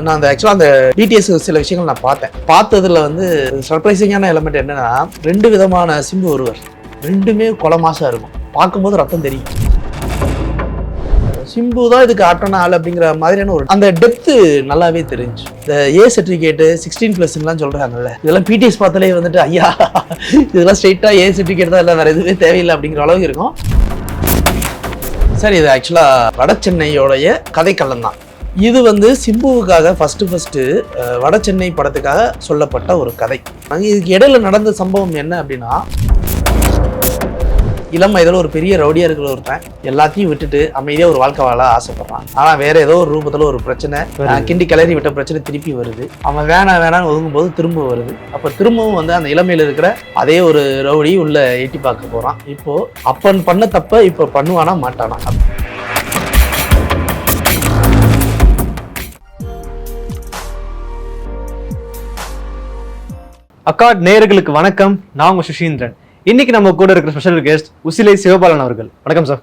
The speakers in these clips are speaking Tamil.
நான் அந்த டிடிஎஸ் சில விஷயங்கள் நான் பார்த்ததில் வந்து சர்ப்ரைசிங்கான எலமெண்ட் என்னன்னா 2 விதமான சிம்பு ஒருவர், ரெண்டுமே கொலை மாசா இருக்கும். பார்க்கும்போது ரத்தம் தெரியும். சிம்பு தான் இதுக்கு ஆட்டன ஆள் அப்படிங்கிற மாதிரியான ஒரு அந்த டெப்த்து நல்லாவே தெரிஞ்சு. இந்த ஏ சர்டிஃபிகேட்டு 16+லாம் சொல்கிறாங்கல்ல, இதெல்லாம் பிடிஎஸ் பார்த்தாலே வந்துட்டு ஐயா இதெல்லாம் ஸ்ட்ரெயிட்டாக ஏ சர்டிஃபிகேட் தான், இல்லை வேறு எதுவுமே தேவையில்லை அப்படிங்கிற அளவுக்கு இருக்கும். சார், இது ஆக்சுவலாக வட சென்னையோடைய கதைக்களம் தான். இது வந்து சிம்புவுக்காக ஃபஸ்ட்டு வட சென்னை படத்துக்காக சொல்லப்பட்ட ஒரு கதை. இதுக்கு இடையில நடந்த சம்பவம் என்ன அப்படின்னா, இளம் வயதில் ஒரு பெரிய ரவுடியாக இருக்கிற ஒருத்தன் எல்லாத்தையும் விட்டுட்டு அமைதியாக ஒரு வாழ்க்கை வாழ ஆசைப்படுறான். ஆனால் வேற ஏதோ ஒரு ரூபத்தில் ஒரு பிரச்சனை, கிண்டி கிளறி விட்ட பிரச்சனை திருப்பி வருது. அவன் வேணான்னு ஒதுங்கும் போது திரும்ப வருது. அப்போ திரும்பவும் வந்து அந்த இளமையில் இருக்கிற அதே ஒரு ரவுடி உள்ள எட்டி பார்க்க போகிறான். இப்போ அப்பன் பண்ண தப்ப இப்போ பண்ணுவானா மாட்டானா? அக்காட் நேயர்களுக்கு வணக்கம். நான் உங்க சுஷீந்திரன். இன்னைக்கு நம்ம கூட இருக்கிற ஸ்பெஷல் கெஸ்ட் உசிலை சிவபாலன் அவர்கள். வணக்கம் சார்.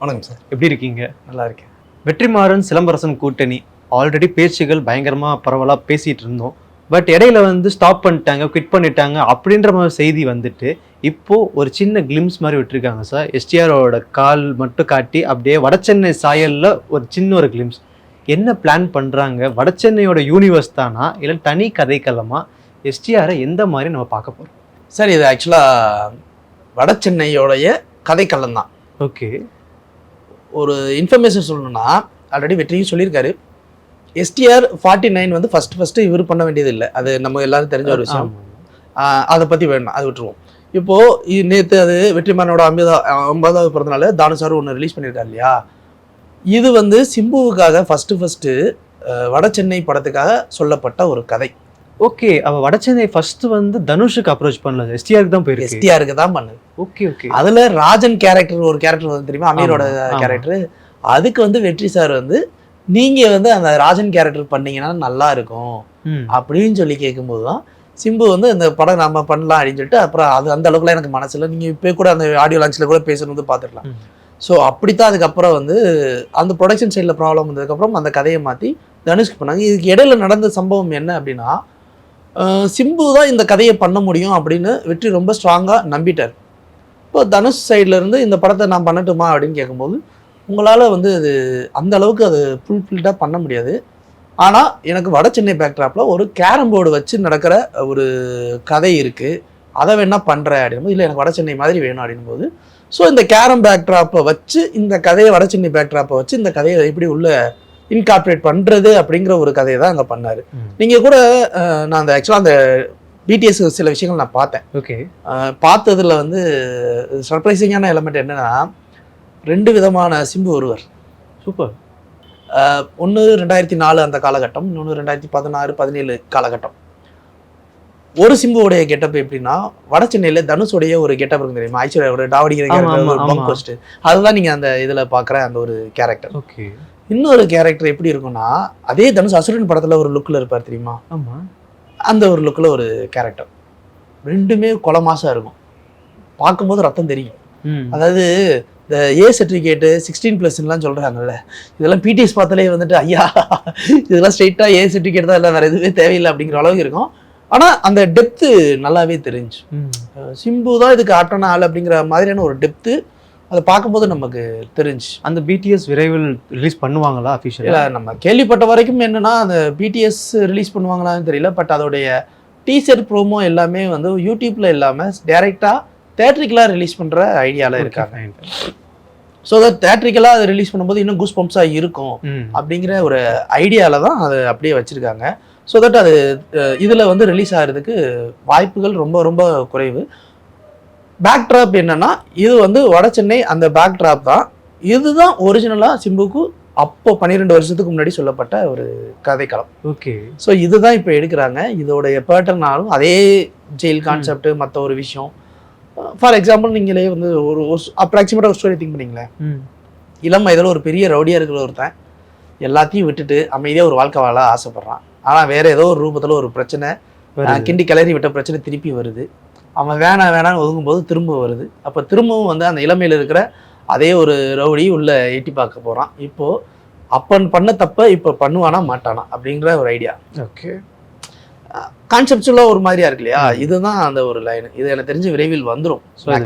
வணக்கம் சார். எப்படி இருக்கீங்க? நல்லா இருக்கேன். வெற்றிமாறன் சிலம்பரசன் கூட்டணி ஆல்ரெடி பேச்சுகள் பயங்கரமா பரவலா பேசிட்டு இருந்தோம். பட் இடையில வந்து ஸ்டாப் பண்ணிட்டாங்க, குவிட் பண்ணிட்டாங்க அப்படின்ற மாதிரி செய்தி வந்துட்டு இப்போ ஒரு சின்ன கிளிம்ஸ் மாதிரி விட்டுருக்காங்க சார். எஸ்டிஆரோட கால் மட்டும் காட்டி அப்படியே வடசென்னை சாயல்ல ஒரு சின்ன ஒரு கிளிம்ஸ். என்ன பிளான் பண்றாங்க? வடசென்னையோட யூனிவர்ஸ் தானா இல்லை தனி கதைக்களமா? எஸ்டிஆரை எந்த மாதிரி நம்ம பார்க்க போறோம் சார்? இது ஆக்சுவலாக வட சென்னையோடைய கதைக்களம் தான். ஓகே. ஒரு இன்ஃபர்மேஷன் சொல்லணும்னா, ஆல்ரெடி வெற்றியும் சொல்லியிருக்காரு, எஸ்டிஆர் 49 வந்து ஃபஸ்ட்டு இவர் பண்ண வேண்டியது இல்லை. அது நம்ம எல்லாரும் தெரிஞ்ச ஒரு விஷயம். அதை பற்றி வேணும், அது விட்டுருவோம். இப்போது நேற்று அது வெற்றிமாறனோட 50வது பிறந்தநாள் தானு சார் ஒன்று ரிலீஸ் பண்ணியிருக்காரு இல்லையா? இது வந்து சிம்புவுக்காக ஃபஸ்ட்டு வட சென்னை படத்துக்காக சொல்லப்பட்ட ஒரு கதை. ஓகே. அவ வடசென்னை ஃபர்ஸ்ட் வந்து தனுஷுக்கு அப்ரோச் பண்ணல, எஸ்டிஆருக்கு தான் போயிருக்கு. எஸ்டிஆருக்கு தான் பண்ணுது. Okay okay. அதுல ராஜன் கேரக்டர் ஒரு கேரக்டர் வந்து தெரியுமா, அமீரோட கேரக்டர். அதுக்கு வந்து வெற்றி சார் வந்து நீங்க வந்து அந்த ராஜன் கேரக்டர் பண்ணீங்கன்னா நல்லா இருக்கும் அப்படின்னு சொல்லி கேட்கும்போது தான் சிம்பு வந்து அந்த படம் நம்ம பண்ணலாம் அப்படின்னு சொல்லிட்டு, அப்புறம் அது அந்த அளவுக்குலாம் எனக்கு மனசுல, நீங்க இப்போ கூட அந்த ஆடியோ லான்ச்ல கூட பேசணும் வந்து பார்த்துக்கலாம். ஸோ அப்படித்தான் அதுக்கப்புறம் வந்து அந்த ப்ரொடக்ஷன் சைடில் ப்ராப்ளம் வந்ததுக்கப்புறம் அந்த கதையை மாற்றி தனுஷ்க்கு பண்ணாங்க. இதுக்கு இடையில நடந்த சம்பவம் என்ன அப்படின்னா, சிம்பு தான் இந்த கதையை பண்ண முடியும் அப்படின்னு வெற்றி ரொம்ப ஸ்ட்ராங்காக நம்பிட்டார். இப்போ தனுஷ் சைட்லேருந்து இந்த படத்தை நான் பண்ணட்டுமா அப்படின்னு கேட்கும்போது, உங்களால் வந்து அது அந்த அளவுக்கு அது ஃபுல்ஃபில்டாக பண்ண முடியாது. ஆனால் எனக்கு வட சென்னை பேக்ட்ராப்பில் ஒரு கேரம் போர்டு வச்சு நடக்கிற ஒரு கதை இருக்குது, அதை வேணால் பண்ணுறேன் அப்படின்போது, இல்லை எனக்கு வட சென்னை மாதிரி வேணும் அப்படின்போது, ஸோ இந்த கேரம் பேக்ட்ராப்பை வச்சு இந்த கதையை வட சென்னை பேக்ட்ராப்பை வச்சு இந்த கதையை எப்படி உள்ள இன்கார்பரேட் பண்ணுறது அப்படிங்கிற ஒரு கதையை தான் அங்கே பண்ணார். நீங்கள் கூட நான் அந்த பிடிஎஸ் சில விஷயங்கள் நான் பார்த்தேன். ஓகே. பார்த்ததில் வந்து சர்ப்ரைசிங்கான எலமெண்ட் என்னென்னா, 2 விதமான சிம்பு ஒருவர். சூப்பர். ஒன்று 2004 அந்த காலகட்டம், இன்னொன்று 2016, 17 காலகட்டம். ஒரு சிம்புவோடைய கெட்டப் எப்படின்னா, வட சென்னையில் தனுஷோடைய ஒரு கெட்டப் இருக்கு தெரியுமா, ஐஸ்வர்யாவோட டாவடிக்கிற கேரக்டர், பங்க் போஸ்ட், அதுதான் நீங்கள் அந்த இதில் பார்க்குற அந்த ஒரு கேரக்டர். ஓகே. இன்னொரு கேரக்டர் எப்படி இருக்கும்னா, அதே தனுஷ் அசுரன் படத்துல ஒரு லுக்கில் இருப்பார் தெரியுமா, அந்த ஒரு லுக்கில் ஒரு கேரக்டர். ரெண்டுமே கொலை மாசா இருக்கும், பார்க்கும்போது ரத்தம் தெரியும். அதாவது இந்த ஏ சர்டிஃபிகேட்டு 16+லாம் சொல்கிறாங்கல்ல, இதெல்லாம் பிடிஎஸ் பார்த்தாலே வந்துட்டு ஐயா இதெல்லாம் ஸ்ட்ரெயிட்டாக ஏ சர்டிஃபிகேட் தான், இல்லை வேறு எதுவுமே தேவையில்லை அப்படிங்கிற அளவுக்கு இருக்கும். ஆனால் அந்த டெப்த்து நல்லாவே தெரிஞ்சு. சிம்பு தான் இதுக்கு ஆட்டன ஆள் அப்படிங்கிற மாதிரியான ஒரு டெப்த்து அதை பார்க்கும்போது நமக்கு தெரிஞ்சு. அந்த பிடிஎஸ் விரைவில் ரிலீஸ் பண்ணுவாங்களா அஃபிஷியலாக? இல்லை, நம்ம கேள்விப்பட்ட வரைக்கும் என்னென்னா, அந்த பிடிஎஸ் ரிலீஸ் பண்ணுவாங்களான்னு தெரியல. பட் அதோடைய டீசர் ப்ரோமோ எல்லாமே வந்து யூடியூப்பில் இல்லாமல் டேரெக்டாக தேட்ரிக்கலாக ரிலீஸ் பண்ணுற ஐடியாவில் இருக்காங்க. ஸோ அதை தேட்ரிக்கலாக அதை ரிலீஸ் பண்ணும்போது இன்னும் கூஸ் பம்ப்ஸாக இருக்கும் அப்படிங்கிற ஒரு ஐடியாவில் தான் அதை அப்படியே வச்சுருக்காங்க. ஸோ தட் அது இதில் வந்து ரிலீஸ் ஆகிறதுக்கு வாய்ப்புகள் ரொம்ப ரொம்ப குறைவு. பேக்ட்ராப் என்னன்னா, இது வந்து வட சென்னை அந்த பேக்ட்ராப் தான். இதுதான் ஒரிஜினலாக சிம்புக்கு அப்போ 12 வருஷத்துக்கு முன்னாடி சொல்லப்பட்ட ஒரு கதைக்களம். ஓகே. ஸோ இதுதான் இப்போ எடுக்கிறாங்க. இதோடைய பேட்டர்னாலும் அதே ஜெயில் கான்செப்ட், மற்ற ஒரு விஷயம். ஃபார் எக்ஸாம்பிள், நீங்களே வந்து ஒரு அப்ராக்சிமேட்டாக ஒரு ஸ்டோரி திங்க் பண்ணிங்களேன். இளம் வயதில் ஒரு பெரிய ரவுடியாக இருக்கிற ஒருத்தன் எல்லாத்தையும் விட்டுட்டு அமைதியாக ஒரு வாழ்க்கை வாழ ஆசைப்படுறான். ஆனால் வேற ஏதோ ஒரு ரூபத்தில் ஒரு பிரச்சனை, கிண்டி கிளறி விட்ட பிரச்சனை திருப்பி வருது. அவன் வேணான்னு ஒதுங்கும்போது திரும்ப வருது. அப்போ திரும்பவும் வந்து அந்த இளமையில் இருக்கிற அதே ஒரு ரவுடி உள்ள எட்டி பார்க்க போகிறான். இப்போது அப்பன் பண்ண தப்ப இப்ப பண்ணுவானா மாட்டானா அப்படிங்கிற ஒரு ஐடியா. ஓகே, கான்செப்டுவலா ஒரு மாதிரியா இருக்கு இல்லையா? இதுதான் அந்த ஒரு லைன். இது எனக்கு தெரிஞ்சு விரைவில் வந்துடும்.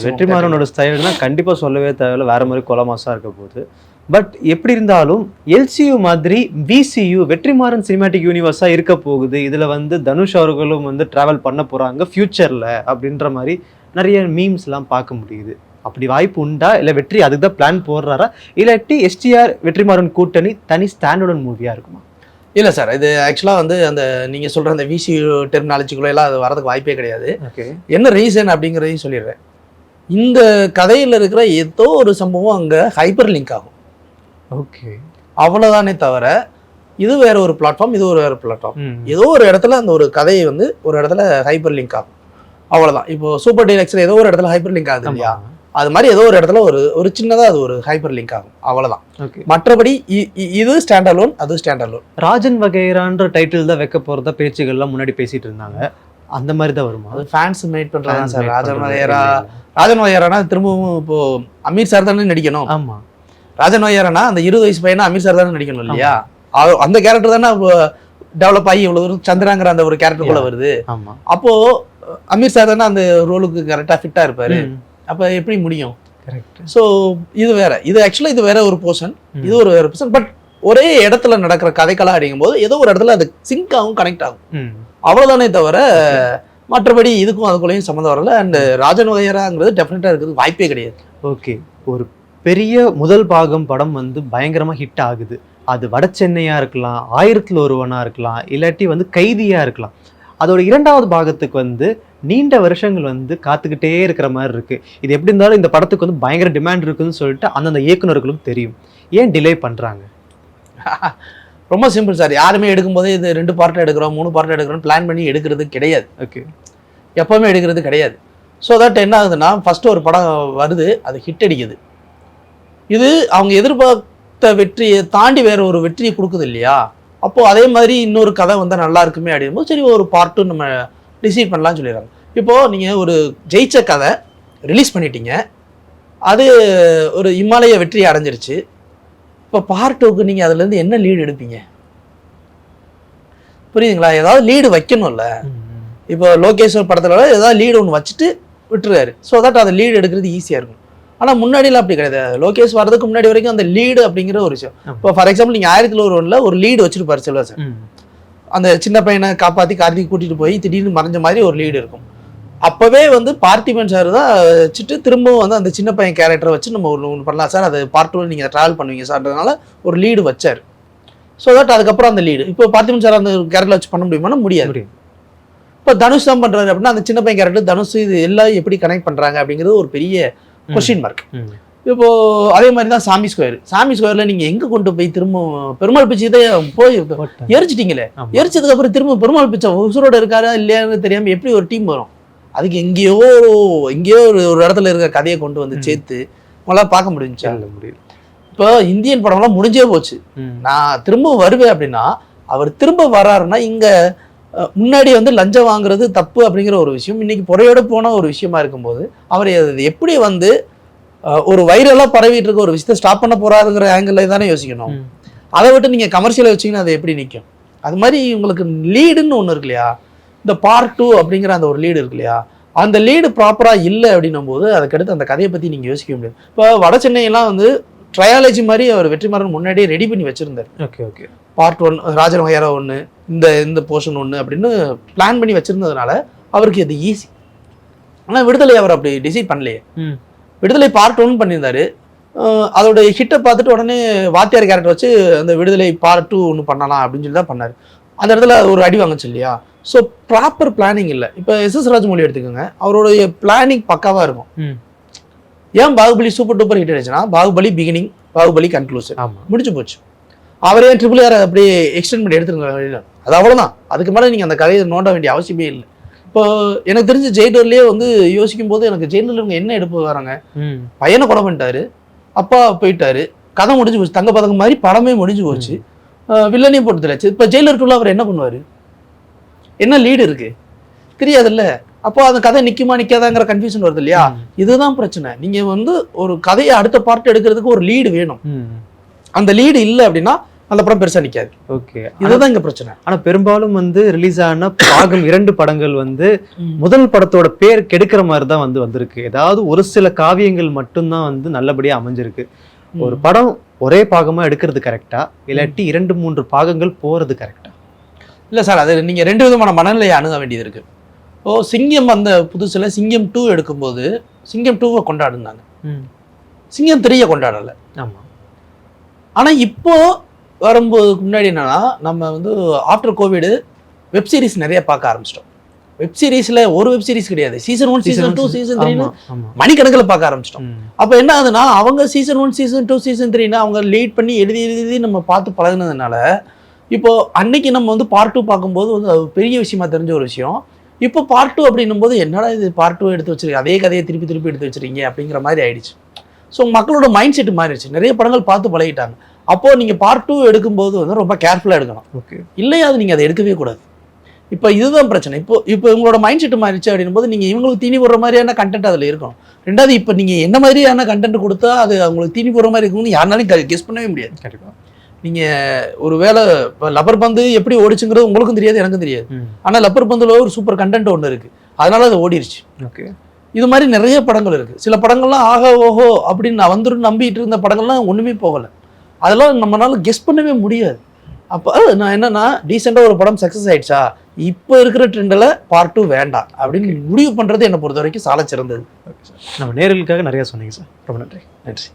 வெற்றிமாறனோட ஸ்டைல்னா கண்டிப்பா சொல்லவே தேவையில்ல, வேற மாதிரி கொலமாசா இருக்க போகுது. பட் எப்படி இருந்தாலும் எல்சியூ மாதிரி விசியூ வெற்றிமாறன் சினிமாட்டிக் யூனிவர்ஸா இருக்க போகுது. இதுல வந்து தனுஷ் அவர்களும் வந்து டிராவல் பண்ண போறாங்க ஃபியூச்சர்ல அப்படின்ற மாதிரி நிறைய மீம்ஸ்லாம் பார்க்க முடியுது. அப்படி வாய்ப்பு உண்டா, இல்லை வெற்றி அதுக்கு தான் பிளான் போடுறாரா, இல்லாட்டி எஸ்டிஆர் வெற்றிமாறன் கூட்டணி தனி ஸ்டாண்டர்டன் மூவியா இருக்குமா? இல்லை சார், இது ஆக்சுவலாக வந்து அந்த நீங்கள் சொல்கிற அந்த விசியூ டெர்மினாலஜிக்குள்ள எல்லாம் அது வரதுக்கு வாய்ப்பே கிடையாது. என்ன ரீசன் அப்படிங்கிறதையும் சொல்லிடுறேன். இந்த கதையில் இருக்கிற ஏதோ ஒரு சம்பவம் அங்கே ஹைப்பர் லிங்க் ஆகும். ஓகே, அவ்வளோதானே தவிர இது வேற ஒரு பிளாட்ஃபார்ம், இது ஒரு வேற பிளாட்ஃபார்ம். ஏதோ ஒரு இடத்துல அந்த ஒரு கதையை வந்து ஒரு இடத்துல ஹைப்பர் லிங்க் ஆகும், அவ்வளோதான். இப்போ சூப்பர் டீலக்ஸில் ஏதோ ஒரு இடத்துல ஹைப்பர் லிங்க் ஆகுது இல்லையா, அது மாதிரி ஏதோ ஒரு இடத்துல ஒரு சின்னதாக அது ஒரு ஹைப்பர் லிங்க் ஆகும், அவ்வளோதான். மற்றபடி இது ஸ்டாண்ட் அலோன், அது ஸ்டாண்ட் அலோன். ராஜன் வகைரான்ற டைட்டில் தான் வைக்க போகிறதா பேச்சுகள்லாம் முன்னாடி பேசிட்டு இருந்தாங்க. அந்த மாதிரி தான் வருமா? அது ஃபேன்ஸ் மேட் பண்ணுறாங்க சார். ராஜன் வகைரானா திரும்பவும் இப்போ அமீர் சார் தானே நடிக்கணும். ஆமாம், ராஜன் வகைரானா அந்த 20 வயசு பையனா அமீர் சார் தானே நடிக்கணும் இல்லையா? அந்த கேரக்டர் தானே டெவலப் ஆகி இவ்வளோ தூரம் சந்திராங்கிற அந்த ஒரு கேரக்டருக்குள்ள வருது. அப்போ அமீர் சார் தானே அந்த ரோலுக்கு கரெக்டாக ஃபிட்டாக இருப்பாரு. அப்போ எப்படி முடியும்? கரெக்ட். ஸோ இது வேற, இது ஆக்சுவலாக இது வேற ஒரு போர்ஷன், இது ஒரு வேற போர்ஷன். பட் ஒரே இடத்துல நடக்கிற கதைக்கெல்லாம் அப்படிங்கும் போது ஏதோ ஒரு இடத்துல அது சிங்க் ஆகும், கனெக்ட் ஆகும், அவ்வளோதானே தவிர மற்றபடி இதுக்கும் அதுக்குள்ளேயும் சம்மந்தம் வரல. அண்ட் ராஜன் வகைராங்கிறது டெஃபினட்டாக இருக்கிறது வாய்ப்பே கிடையாது. ஓகே, ஒரு பெரிய முதல் பாகம் படம் வந்து பயங்கரமாக ஹிட் ஆகுது. அது வட சென்னையாக இருக்கலாம், 1000ல் ஒருவனாக இருக்கலாம், இல்லாட்டி வந்து கைதியாக இருக்கலாம். அதோட இரண்டாவது பாகத்துக்கு வந்து நீண்ட வருஷங்கள் வந்து காத்துக்கிட்டே இருக்கிற மாதிரி இருக்கு. இது எப்படி இருந்தாலும் இந்த படத்துக்கு வந்து பயங்கர டிமாண்ட் இருக்குன்னு சொல்லிட்டு அந்தந்த இயக்குநர்களும் தெரியும். ஏன் டிலே பண்றாங்க? ரொம்ப சிம்பிள் சார். யாருமே எடுக்கும்போதே இது 2 பார்ட் எடுக்கிறோம், 3 பார்ட் எடுக்கிறோம் பிளான் பண்ணி எடுக்கிறது கிடையாது. ஓகே, எப்பவுமே எடுக்கிறது கிடையாது. ஸோ தட் என்ன ஆகுதுன்னா, ஃபர்ஸ்ட் ஒரு படம் வருது, அது ஹிட் அடிக்குது, இது அவங்க எதிர்பார்த்த வெற்றியை தாண்டி வேற ஒரு வெற்றியை கொடுக்குது இல்லையா? அப்போ அதே மாதிரி இன்னொரு கதை வந்து நல்லா இருக்குமே அப்படிங்கும்போது சரி ஒரு பார்ட் 2 நம்ம டிசைட் பண்ணலாம்னு சொல்லிடுறாங்க. இப்போது நீங்கள் ஒரு ஜெயிச்ச கதை ரிலீஸ் பண்ணிட்டீங்க, அது ஒரு இமாலய வெற்றியை அடைஞ்சிருச்சு. இப்போ பார்ட் 2க்கு நீங்கள் அதுலேருந்து என்ன லீடு எடுப்பீங்க? புரியுதுங்களா? ஏதாவது லீடு வைக்கணும்ல. இப்போ லோகேஷ் படத்தில் ஏதாவது லீடு ஒன்று வச்சுட்டு விட்டுருக்காரு. ஸோ தட் அதை லீடு எடுக்கிறது ஈஸியாக இருக்கும். ஆனால் முன்னாடிலாம் அப்படி கிடையாது. லோகேஷ் வரதுக்கு முன்னாடி வரைக்கும் அந்த லீடு அப்படிங்கிற ஒரு விஷயம். இப்போ ஃபார் எக்ஸாம்பிள் நீங்கள் 1000ல் ஒருவனில் ஒரு லீடு வச்சுருப்பாரு செல்வா சார். அந்த சின்ன பையனை காப்பாற்றி கார்த்திக் கூட்டிகிட்டு போய் திடீர்னு மறைஞ்ச மாதிரி ஒரு லீடு இருக்கும். அப்போவே வந்து பார்த்திபன் சார் தான் வச்சுட்டு திரும்பவும் வந்து அந்த சின்ன பையன் கேரக்டரை வச்சு நம்ம ஒன்று பண்ணலாம் சார், அது பார்ட் 2 நீங்கள் ட்ராவல் பண்ணுவீங்க சார்ன்றதுனால ஒரு லீடு வச்சார். ஸோ தட் அதுக்கப்புறம் அந்த லீடு இப்போ பார்த்திபன் சார் அந்த கேரக்டர் வச்சு பண்ண முடியுமானா முடியாது. இப்போ தனுஷ் தான் பண்ணுறாரு அப்படின்னா அந்த சின்ன பையன் கேரக்டர் தனுஷ் இது எல்லாம் எப்படி கனெக்ட் பண்ணுறாங்க அப்படிங்கிறது ஒரு பெரிய கொஸ்டின் மார்க். இப்போ அதே மாதிரி தான் சாமி ஸ்கொயர்ல நீங்க எங்க கொண்டு போய் திரும்ப பெருமாள் பிச்சை போய் எரிச்சிட்டீங்களே, எரிச்சதுக்கு அப்புறம் திரும்ப பெருமாள் பிச்சை உசுரோட இருக்காரா இல்லையான்னு தெரியாம எப்படி ஒரு டீம் வரும்? அதுக்கு எங்கேயோ ஒரு இடத்துல இருக்கிற கதையை கொண்டு வந்து சேர்த்து உங்களால பார்க்க முடிஞ்சா? முடியும். இப்போ இந்தியன் படம்லாம் முடிஞ்சே போச்சு. நான் திரும்ப வருவேன் அப்படின்னா அவர் திரும்ப வர்றாருன்னா இங்க முன்னாடி வந்து லஞ்சம் வாங்குறது தப்பு அப்படிங்கிற ஒரு விஷயம் இன்னைக்கு புறையோட போன ஒரு விஷயமா இருக்கும்போது அவர் எப்படி வந்து ஒரு வைரலாக பரவிட்டு இருக்க ஒரு விஷயத்தை ஸ்டாப் பண்ண போறாருங்கிற ஆங்கிள் தானே யோசிக்கணும். அதை விட்டு நீங்கள் கமர்ஷியலாக வச்சிங்கன்னா அது எப்படி நிற்கும்? அது மாதிரி உங்களுக்கு லீடுன்னு ஒன்று இருக்கு இல்லையா, இந்த பார்ட் 2 அப்படிங்கிற அந்த ஒரு லீடு இருக்கு இல்லையா, அந்த லீடு ப்ராப்பராக இல்லை அப்படின்னும் போது அதுக்கடுத்து அந்த கதையை பற்றி நீங்கள் யோசிக்க முடியாது. இப்போ வட சென்னையெல்லாம் வந்து ட்ரையாலஜி மாதிரி அவர் வெற்றிமாறன் முன்னாடியே ரெடி பண்ணி வச்சிருந்தார். ஓகே பார்ட் 1 ராஜன் வகைரா 1 இந்த போர்ஷன் 1 அப்படின்னு பிளான் பண்ணி வச்சிருந்ததுனால அவருக்கு இது ஈஸி. ஆனால் விடுதலை அவர் அப்படி டிசைட் பண்ணலையே. விடுதலை பார்ட் 1 பண்ணியிருந்தாரு. அதோட ஹிட்டை பார்த்துட்டு உடனே வாத்தியார் கேரக்டர் வச்சு அந்த விடுதலை பார்ட் 2 ஒன்று பண்ணலாம் அப்படின்னு சொல்லி தான் பண்ணார். அந்த இடத்துல ஒரு அடி வாங்கச்சு இல்லையா? ஸோ ப்ராப்பர் பிளானிங் இல்லை. இப்போ எஸ்.எஸ். ராஜமௌழி எடுத்துக்கோங்க, அவருடைய பிளானிங் பக்காவாக இருக்கும். ஏன் பாகுபலி சூப்பர் டூப்பர் ஹிட் ஆயிடுச்சுன்னா பாகுபலி பிகினிங், பாகுபலி கன்க்ளூஷன் முடிஞ்சு போச்சு. அவரே RRR அப்படியே எக்ஸ்டெண்ட் பண்ணி எடுத்துருங்க, அது அவ்வளோதான். அதுக்கு மேலே நீங்கள் அந்த கதையை நோண்ட வேண்டிய அவசியமே இல்லை. இப்போ எனக்கு தெரிஞ்ச ஜெயிலர்லேயே வந்து யோசிக்கும் போது எனக்கு ஜெயிலர்ல இவங்க என்ன எடுப்பு வராங்க, பையனை கொலை பண்ணிட்டாரு, அப்பா போயிட்டாரு, கதை முடிஞ்சு போச்சு, தங்க பதக்கம் மாதிரி படமே முடிஞ்சு போச்சு, வில்லனையும் போட்டு தெரியச்சு. இப்போ ஜெயிலர் 2 அவர் என்ன பண்ணுவார்? என்ன லீடு இருக்கு தெரியாதுல்ல. அப்போ அந்த கதை நிற்குமா நிற்காதாங்கிற கன்ஃபியூஷன் வருது இல்லையா? இதுதான் பிரச்சனை. நீங்கள் வந்து ஒரு கதையை அடுத்த பார்ட் எடுக்கிறதுக்கு ஒரு லீடு வேணும். அந்த லீடு இல்லை அப்படின்னா அந்த படம் பெருசா நிக்காது. ஓகே, இதுதான் இங்க பிரச்சனை. ஆனா பெரும்பாலும் வந்து ரிலீஸ் ஆன பாகம் 2 படங்கள் வந்து முதல் படத்தோட பேர் கெடுக்கிற மாதிரி தான் வந்திருக்கு. ஏதாவது ஒரு சில காவியங்கள் மட்டும்தான் வந்து நல்லபடியா அமைஞ்சிருக்கு. ஒரு படம் ஒரே பாகமா எடுக்கிறது கரெக்டா, இல்லாட்டி 2-3 பாகங்கள் போறது கரெக்டா? இல்ல சார், அது நீங்க 2 விதமான மனநிலையை அணுக வேண்டியது இருக்கு. சிங்கம் அந்த புதுசுல சிங்கம் 2 எடுக்கும்போது சிங்கம் 2 கொண்டாடுனாங்க, சிங்கம் 3 கொண்டாடல. ஆமா. ஆனா இப்போ வரும்போது முன்னாடி என்னன்னா, நம்ம வந்து ஆஃப்டர் கோவிட் வெப் சீரிஸ் நிறைய பார்க்க ஆரம்பிச்சிட்டோம். வெப் சீரிஸ்ல ஒரு வெப் சீரிஸ் கிடையாது, சீசன் 1 சீசன் 2 சீசன் 3 மணிக்கணக்கில் பார்க்க ஆரம்பிச்சிட்டோம். அப்ப என்ன ஆகுதுன்னா, அவங்க சீசன் 1 சீசன் 2 சீசன் 3 அவங்க லீட் பண்ணி எழுதி நம்ம பார்த்து பழகுனதுனால இப்போ அன்னைக்கு நம்ம வந்து பார்ட் 2 பார்க்கும்போது வந்து அது பெரிய விஷயமா தெரிஞ்ச ஒரு விஷயம். இப்போ பார்ட் 2 அப்படின்னும் போது என்னடா இது பார்ட் 2 எடுத்து வச்சிருக்கீங்க, அதே கதையை திருப்பி திருப்பி எடுத்து வச்சிருக்கீங்க அப்படிங்கிற மாதிரி ஆயிடுச்சு. ஸோ மக்களோட மைண்ட் செட் மாறிடுச்சு, நிறைய படங்கள் பார்த்து பழகிட்டாங்க. அப்போ நீங்க பார்ட் 2 எடுக்கும்போது வந்து ரொம்ப கேர்ஃபுல்லா எடுக்கணும். ஓகே, இல்லையா அது நீங்க அதை எடுக்கவே கூடாது. இப்போ இதுதான் பிரச்சனை. இப்போ உங்களோட மைண்ட் செட் மாறிடுச்சு அப்படின்னும் போது நீங்க இவங்களுக்கு தீனி போடுற மாதிரியான கண்டென்ட் அதில் இருக்கணும். ரெண்டாவது, இப்போ நீங்க என்ன மாதிரியான கண்டென்ட் கொடுத்தா அது அவங்களுக்கு தீனி போடுற மாதிரி இருக்கும்னு யாருனாலும் கெஸ் பண்ணவே முடியாது. கண்டிப்பா. நீங்க ஒரு வேளை இப்போ லப்பர் பந்து எப்படி ஓடிச்சுங்கிறது உங்களுக்கும் தெரியாது, எனக்கும் தெரியாது. ஆனா லப்பர் பந்துல ஒரு சூப்பர் கண்டென்ட் ஒன்று இருக்கு, அதனால அது ஓடிடுச்சு. ஓகே, இது மாதிரி நிறைய படங்கள் இருக்கு. சில படங்கள்லாம் ஆகா ஓஹோ அப்படின்னு நான் வந்துடும் நம்பிட்டு இருந்த படங்கள்லாம் ஒண்ணுமே போகலை. அதெல்லாம் நம்மளால கெஸ் பண்ணவே முடியாது. அப்போ நான் என்னன்னா, டீசெண்டாக ஒரு படம் சக்ஸஸ் ஆயிடுச்சா, இப்போ இருக்கிற ட்ரெண்டில் பார்ட் 2 வேண்டாம் அப்படின்னு முடிவு பண்றது என்னை பொறுத்த வரைக்கும் சால சிறந்தது. நம்ம நேயர்களுக்காக நிறைய சொன்னீங்க சார், ரொம்ப நன்றி. நன்றி.